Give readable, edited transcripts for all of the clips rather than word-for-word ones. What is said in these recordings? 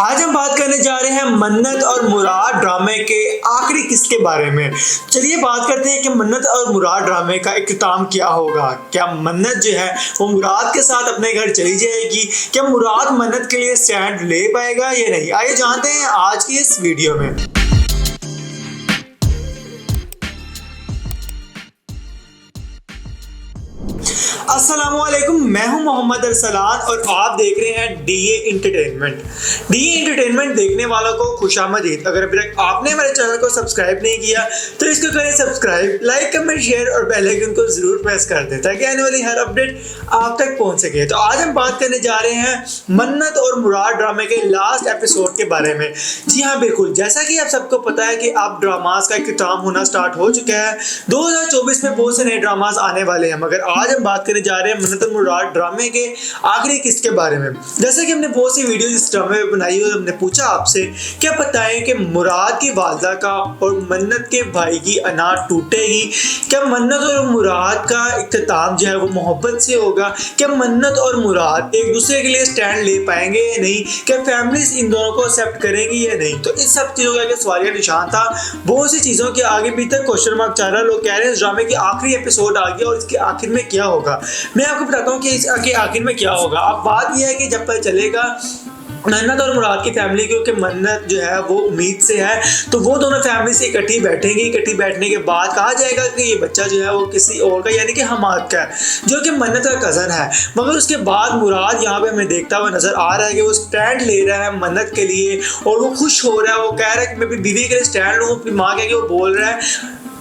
आज हम बात करने जा रहे हैं मन्नत और मुराद ड्रामे के आखिरी किस्त के बारे में। चलिए बात करते हैं कि मन्नत और मुराद ड्रामे का इख्तिताम क्या होगा। क्या मन्नत जो है वो मुराद के साथ अपने घर चली जाएगी? क्या मुराद मन्नत के लिए स्टैंड ले पाएगा या नहीं? आइए जानते हैं आज की इस वीडियो में। अस्सलामुअलैकुम, मैं हूं मोहम्मद अरसलान और आप देख रहे हैं डीए एंटरटेनमेंट। डीए एंटरटेनमेंट देखने वालों को खुशामदीद। अगर अभी तक आपने हमारे चैनल को सब्सक्राइब नहीं किया तो इसको करें सब्सक्राइब, लाइक कमेंट शेयर और बेल आइकन को जरूर प्रेस कर दें ताकि आने वाली हर अपडेट आप तक पहुंच सके। तो आज हम बात करने जा रहे हैं मन्नत और मुराद ड्रामे के लास्ट एपिसोड के बारे में। जी हाँ बिल्कुल, जैसा कि आप सबको पता है कि अब ड्रामास का इख्तिताम होना स्टार्ट हो चुका है। 2024 में बहुत से नए ड्रामास आने वाले हैं, मगर आज हम बात करने जा रहे हैं मन्नत और मुराद ड्रामे के आखिरी किस्त के बारे में। जैसे कि हमने बहुत सी वीडियो इस ड्रामे में बनाई और हमने पूछा आपसे क्या बताएं कि मुराद की वालदा का और मन्नत के भाई की अनाज टूटेगी? क्या मन्नत और मुराद का इख्तिताम जो है वो मोहब्बत से होगा? क्या मन्नत और मुराद एक दूसरे के लिए स्टैंड ले पाएंगे या नहीं? क्या फैमिलीज इन दोनों को एक्सेप्ट करेंगी या नहीं? तो इस सब चीज़ों का आगे सवालिया निशान था। बहुत सी चीज़ों के आगे भी तक क्वेश्चन मार्क चल रहा है। लोग कह रहे हैं इस ड्रामे की आखिरी एपिसोड आ गया और इसके आखिर में क्या होगा। मैं आपको बताता हूँ कि इसके आखिर में क्या होगा। अब बात यह है कि जब पता चलेगा मन्नत और मुराद की फैमिली, क्योंकि मन्नत जो है वो उम्मीद से है, तो वो दोनों फैमिली से इकट्ठी बैठेंगी। इकट्ठी बैठने के बाद कहा जाएगा कि ये बच्चा जो है वो किसी और का यानी कि हमाद का है, जो कि मन्नत का कज़न है। मगर उसके बाद मुराद यहाँ पे हमें देखता हुआ नजर आ रहा है कि वो स्टैंड ले रहा है मन्नत के लिए और वो खुश हो रहा है। वो कह रहा है कि मैं अपनी बीवी के लिए स्टैंड लूँ। अपनी माँ कह के वो बोल रहा है,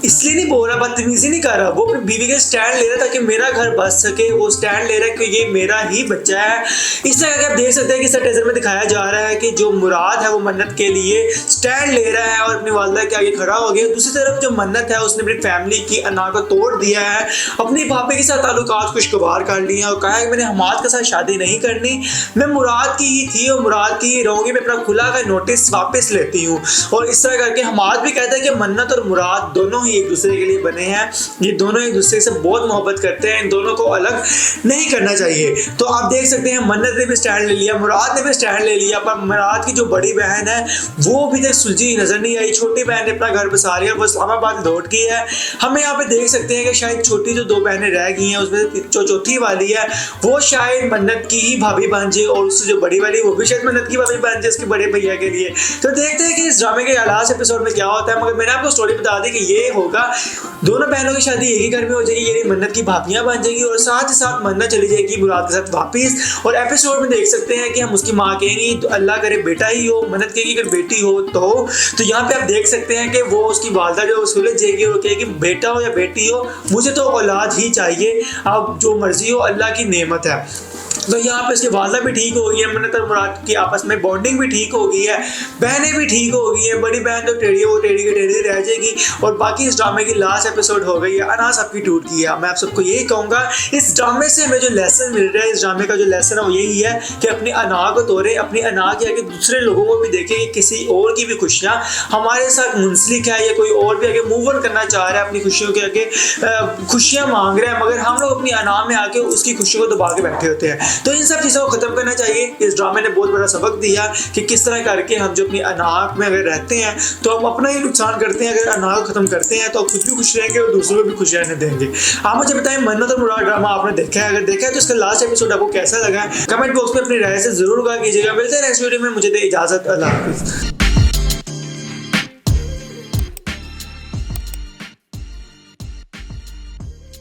इसलिए नहीं बोल रहा, बदतमीजी नहीं कर रहा, वो अपनी बीवी के स्टैंड ले रहा है ताकि मेरा घर बच सके। वो स्टैंड ले रहा है कि ये मेरा ही बच्चा है। इस तरह के आप देख सकते हैं कि इस टीजर में दिखाया जा रहा है कि जो मुराद है वो मन्नत के लिए स्टैंड ले रहा है और अपनी वालदा के आगे खड़ा हो गया। दूसरी तरफ जो मन्नत है उसने अपनी फैमिली की अना को तोड़ दिया है, अपनी भाभी के साथ ताल्लुकात खुशगवार कर लिए हैं और कहा है कि मैंने हमाद के साथ शादी नहीं करनी, मैं मुराद की ही थी और मुराद की ही रहूंगी, मैं अपना खुला का नोटिस वापस लेती हूँ। और इस तरह करके हमाद भी कहता है कि मन्नत और मुराद दोनों ही एक दूसरे के लिए बने हैं, ये दोनों एक दूसरे से बहुत मोहब्बत करते हैं, इन दोनों को अलग नहीं करना चाहिए। तो आप देख सकते हैं मन्नत ने भी स्टैंड ले लिया, मुराद ने भी स्टैंड ले लिया, पर मुराद की जो बड़ी बहन है वो अभी तक सुलझी नजर नहीं आई। छोटी बहन ने अपना घर बसा लिया, वो इस्लामाबाद लौट गई है। हमें यहाँ पे देख सकते हैं कि शायद छोटी जो दो बहनें रह गई हैं उसमें जो चौथी वाली है वो शायद मन्नत की ही भाभी बन जाए और उससे जो बड़ी वाली वो भी शायद मन्नत की भाभी बन जाए उसके बड़े भैया के लिए। तो देखते हैं कि इस ड्रामे के लास्ट एपिसोड में क्या होता है। मगर मैंने आपको स्टोरी बता दी कि ये होगा, दोनों बहनों की शादी एक ही घर में हो जाएगी, यानी मन्नत की भाभियां बन जाएगी और साथ ही साथ मन्नत चली जाएगी मुराद के साथ वापिस। और एपिसोड में देख सकते हैं कि हम उसकी माँ कहेंगी तो अल्लाह करे बेटा ही हो, मन्नत कहेगी अगर बेटी हो तो यहाँ पे आप देख सकते हैं कि वो उसकी वालदा जो सुलझ जाएगी और कहेगी बेटा हो या बेटी हो मुझे तो औलाद ही चाहिए, अब जो मर्जी हो अल्लाह की नेमत है। तो यहाँ पे इसकी वालदा भी ठीक हो गई है, मन्नत और मुराद की आपस में बॉन्डिंग भी ठीक हो गई है, बहनें भी ठीक हो गई है। बड़ी बहन तो टेढ़ी है, वो टेढ़ी की टेढ़ी रह जाएगी। और बाकी इस ड्रामे की लास्ट एपिसोड हो गई है, अनाज सबकी टूट गई है। मैं आप सबको यही कहूँगा इस ड्रामे से हमें जो लेसन मिल रहा है, इस ड्रामे का जो लेसन है वो यही है कि अपनी अना को तोड़े, अपनी अना के आगे दूसरे लोगों को भी देखें कि किसी और की भी खुशियाँ हमारे साथ मुंसलिक है या कोई और भी आगे मूव ऑन करना चाह रहा है, अपनी खुशियों के आगे खुशियाँ मांग रहा है, मगर हम लोग अपनी अना में आके उसकी खुशियों को दबा के बैठे होते हैं। तो इन सब चीज़ों को खत्म करना चाहिए। इस ड्रामे ने बहुत बड़ा सबक दिया कि किस तरह करके हम जो अपनी अनाक में अगर रहते हैं तो हम अपना ही नुकसान करते हैं। अगर अनाक को खत्म करते हैं तो खुद भी खुश रहेंगे और दूसरों को भी खुश रहने देंगे। आप मुझे बताएं मन्नत और मुराद ड्रामा आपने देखा है? अगर देखा है तो इसका लास्ट एपिसोड आपको कैसा लगा है? कमेंट बॉक्स में अपनी राय से जरूर कहा कीजिएगा। मिलते हैं नेक्स्ट वीडियो में, मुझे दे इजाजत, अल्लाह हाफिज़।